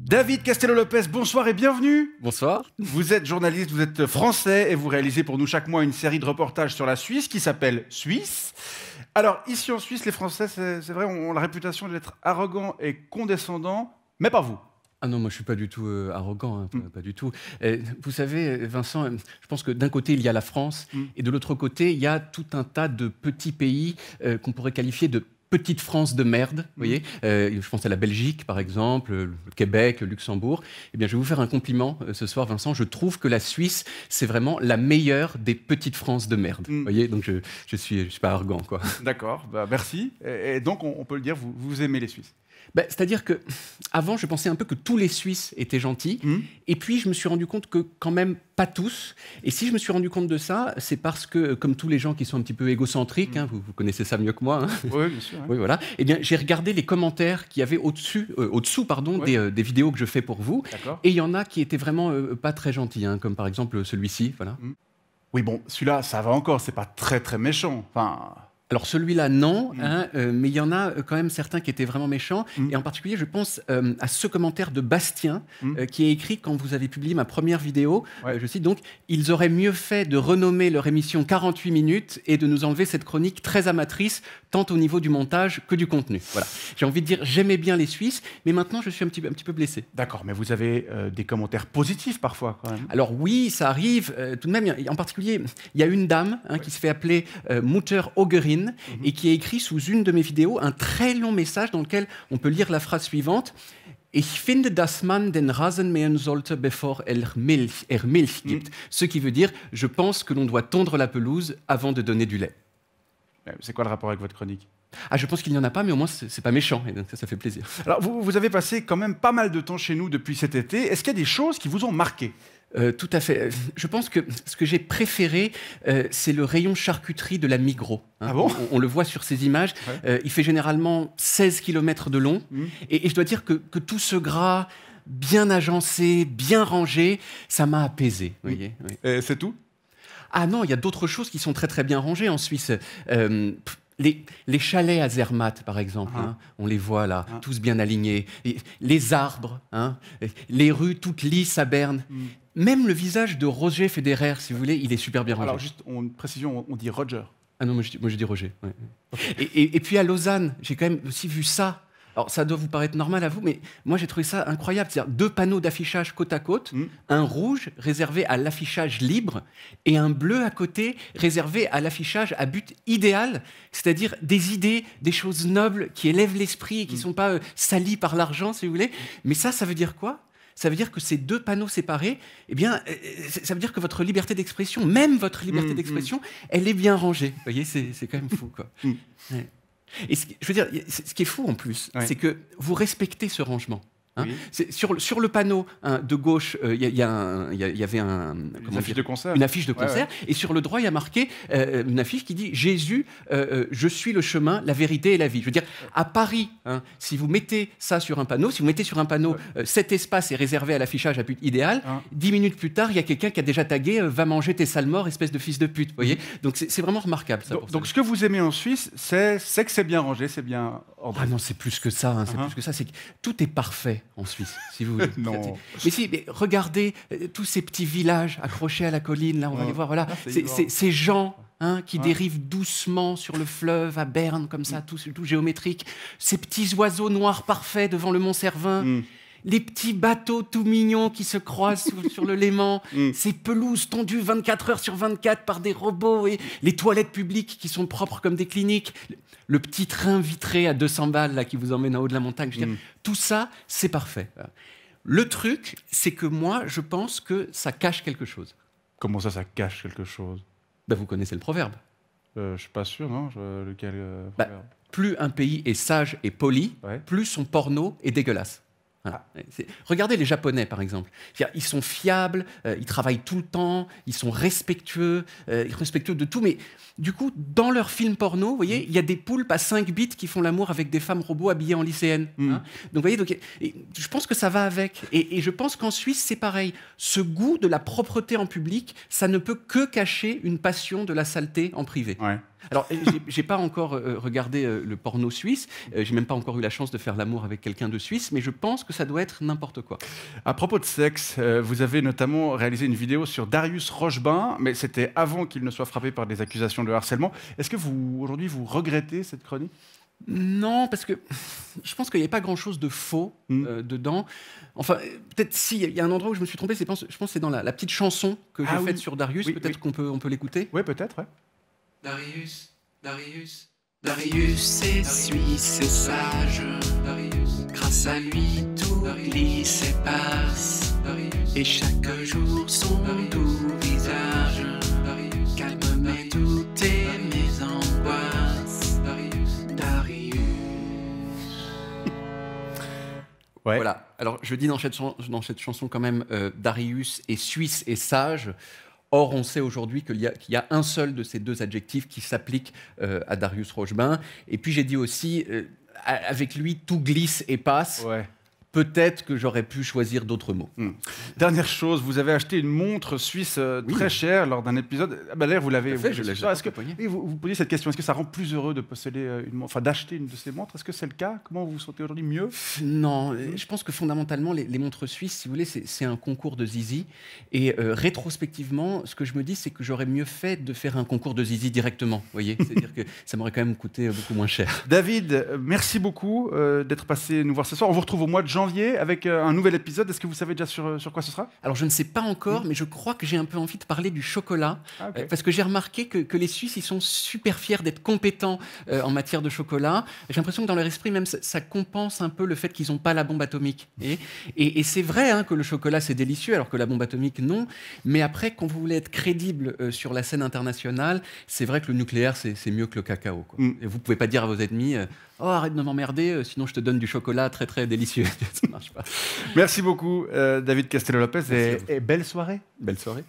David Castello-Lopez, bonsoir et bienvenue. Bonsoir. Vous êtes journaliste, vous êtes français et vous réalisez pour nous chaque mois une série de reportages sur la Suisse qui s'appelle Suisse. Alors ici en Suisse, les Français, c'est vrai, ont la réputation d'être arrogants et condescendants, mais pas vous. Ah non, moi je suis pas du tout arrogant, hein, pas du tout. Vous savez, Vincent, je pense que d'un côté il y a la France et de l'autre côté il y a tout un tas de petits pays qu'on pourrait qualifier de petite France de merde, vous voyez. Je pense à la Belgique, par exemple, le Québec, le Luxembourg. Eh bien, je vais vous faire un compliment ce soir, Vincent. Je trouve que la Suisse, c'est vraiment la meilleure des petites France de merde. Vous voyez, donc je suis pas arrogant, quoi. D'accord, bah, merci. Et donc, on peut le dire, vous aimez les Suisses. C'est-à-dire que avant, je pensais un peu que tous les Suisses étaient gentils, et puis je me suis rendu compte que quand même pas tous. Et si je me suis rendu compte de ça, c'est parce que, comme tous les gens qui sont un petit peu égocentriques, hein, vous connaissez ça mieux que moi. Hein. Oui, bien sûr. Hein. Oui, voilà. Eh bien, j'ai regardé les commentaires qu'il y avait au-dessous, des vidéos que je fais pour vous, et il y en a qui étaient vraiment pas très gentils, hein, comme par exemple celui-ci, voilà. Oui, bon, celui-là, ça va encore. C'est pas très très méchant. Enfin. Alors celui-là, non, hein, mais il y en a quand même certains qui étaient vraiment méchants. Et en particulier, je pense à ce commentaire de Bastien qui est écrit quand vous avez publié ma première vidéo. Je cite donc « Ils auraient mieux fait de renommer leur émission 48 minutes et de nous enlever cette chronique très amatrice, tant au niveau du montage que du contenu. » Voilà. J'ai envie de dire, j'aimais bien les Suisses, mais maintenant je suis un petit peu blessé. D'accord, mais vous avez des commentaires positifs parfois quand même. Alors oui, ça arrive tout de même. En particulier, il y a une dame qui se fait appeler Mutter Ogerin, et qui a écrit sous une de mes vidéos un très long message dans lequel on peut lire la phrase suivante. Ich finde, dass man den Rasen mähen sollte, bevor Milch gibt. Ce qui veut dire, je pense que l'on doit tondre la pelouse avant de donner du lait. C'est quoi le rapport avec votre chronique ? Ah, je pense qu'il n'y en a pas, mais au moins c'est pas méchant, et donc ça fait plaisir. Alors vous avez passé quand même pas mal de temps chez nous depuis cet été. Est-ce qu'il y a des choses qui vous ont marqué ? Tout à fait. Je pense que ce que j'ai préféré, c'est le rayon charcuterie de la Migros. Hein. Ah bon ? On le voit sur ces images. Il fait généralement 16 km de long. Et je dois dire que tout ce gras bien agencé, bien rangé, ça m'a apaisé. Voyez. C'est tout ? Ah non, il y a d'autres choses qui sont très très bien rangées en Suisse. Les chalets à Zermatt, par exemple, hein, on les voit là, tous bien alignés. Et les arbres, hein, les rues toutes lisses à Berne. Même le visage de Roger Federer, si vous voulez, il est super bien rangé. Alors juste une précision, on dit Roger. Ah non, moi je dis Roger. Ouais. Okay. Et puis à Lausanne, j'ai quand même aussi vu ça. Alors ça doit vous paraître normal à vous, mais moi j'ai trouvé ça incroyable. C'est-à-dire 2 panneaux d'affichage côte à côte, un rouge réservé à l'affichage libre et un bleu à côté réservé à l'affichage à but idéal, c'est-à-dire des idées, des choses nobles qui élèvent l'esprit et qui ne sont pas salies par l'argent, si vous voulez. Mais ça veut dire quoi ? Ça veut dire que ces 2 panneaux séparés, eh bien, ça veut dire que votre liberté d'expression, même votre liberté d'expression, elle est bien rangée. Vous voyez, c'est quand même fou, quoi. Ouais. Et je veux dire, ce qui est fou en plus, c'est que vous respectez ce rangement. Hein. Sur le panneau de gauche, il y avait une affiche de concert. Une affiche de concert. Et sur le droit, il y a marqué une affiche qui dit « Jésus, je suis le chemin, la vérité et la vie ». Je veux dire, à Paris, hein, si vous mettez ça sur un panneau, si vous mettez sur un panneau cet espace est réservé à l'affichage à but idéal, 10 minutes plus tard, il y a quelqu'un qui a déjà tagué « Va manger tes sales morts, espèce de fils de pute ». Vous voyez. Donc c'est vraiment remarquable. Ça, donc ce que vous aimez en Suisse, c'est que c'est bien rangé, c'est bien ordonné. Ah non, c'est plus que ça. Hein, c'est plus que ça. C'est que tout est parfait en Suisse, si vous voulez. Non. Mais regardez tous ces petits villages accrochés à la colline, là, on va les voir, voilà. Ces gens qui dérivent doucement sur le fleuve, à Berne, comme ça, tout géométrique. Ces petits oiseaux noirs parfaits devant le Mont Cervin. Les petits bateaux tout mignons qui se croisent sur le Léman, ces pelouses tondues 24 heures sur 24 par des robots, et les toilettes publiques qui sont propres comme des cliniques, le petit train vitré à 200 balles là, qui vous emmène en haut de la montagne. Je veux dire, tout ça, c'est parfait. Le truc, c'est que moi, je pense que ça cache quelque chose. Comment ça cache quelque chose ? Vous connaissez le proverbe. Je ne suis pas sûr, non ? Lequel proverbe ? Plus un pays est sage et poli, plus son porno est dégueulasse. Regardez les Japonais, par exemple. Ils sont fiables, ils travaillent tout le temps, ils sont respectueux de tout. Mais du coup, dans leurs films porno, vous voyez, il y a des poulpes à 5 bits qui font l'amour avec des femmes robots habillées en lycéennes. Hein. Donc, vous voyez, je pense que ça va avec. Et je pense qu'en Suisse, c'est pareil. Ce goût de la propreté en public, ça ne peut que cacher une passion de la saleté en privé. Ouais. Alors, j'ai pas encore regardé le porno suisse, j'ai même pas encore eu la chance de faire l'amour avec quelqu'un de suisse, mais je pense que ça doit être n'importe quoi. À propos de sexe, vous avez notamment réalisé une vidéo sur Darius Rochebain, mais c'était avant qu'il ne soit frappé par des accusations de harcèlement. Est-ce que aujourd'hui, vous regrettez cette chronique? Non, parce que je pense qu'il n'y a pas grand-chose de faux dedans. Enfin, peut-être si, il y a un endroit où je me suis trompé, je pense que c'est dans la petite chanson que j'ai faite sur Darius, peut-être qu'on peut l'écouter. Oui, peut-être, ouais. Darius, Darius, Darius est suisse et sage. Darius, grâce à lui tout glisse et passe. Darius, et chaque jour son doux visage calme mes doutes et mes angoisses. Darius. Ouais. Voilà. Alors, je dis dans cette chanson quand même, Darius est suisse et sage. Or, on sait aujourd'hui qu'il y a un seul de ces deux adjectifs qui s'applique à Darius Rochebain. Et puis, j'ai dit aussi, avec lui, tout glisse et passe. Ouais. Peut-être que j'aurais pu choisir d'autres mots. Dernière chose, vous avez acheté une montre suisse très chère lors d'un épisode. D'ailleurs, vous l'avez. Je l'ai vous posez cette question, est-ce que ça rend plus heureux de posséder une montre, enfin d'acheter une de ces montres? Est-ce que c'est le cas? Comment vous vous sentez aujourd'hui? Mieux? Non, je pense que fondamentalement, les montres suisses, si vous voulez, c'est un concours de zizi. Et rétrospectivement, ce que je me dis, c'est que j'aurais mieux fait de faire un concours de zizi directement. Vous voyez, c'est-à-dire que ça m'aurait quand même coûté beaucoup moins cher. David, merci beaucoup d'être passé nous voir ce soir. On vous retrouve au mois de janvier avec un nouvel épisode. Est-ce que vous savez déjà sur quoi ce sera? Alors, je ne sais pas encore, mais je crois que j'ai un peu envie de parler du chocolat. Ah, okay. Parce que j'ai remarqué que les Suisses, ils sont super fiers d'être compétents en matière de chocolat. J'ai l'impression que dans leur esprit, même, ça compense un peu le fait qu'ils n'ont pas la bombe atomique. Et c'est vrai que le chocolat, c'est délicieux, alors que la bombe atomique, non. Mais après, quand vous voulez être crédible sur la scène internationale, c'est vrai que le nucléaire, c'est mieux que le cacao, quoi. Et vous ne pouvez pas dire à vos ennemis... Oh, arrête de m'emmerder, sinon je te donne du chocolat très très délicieux. Ça marche pas. Merci beaucoup, David Castello-Lopez, et belle soirée. Belle soirée.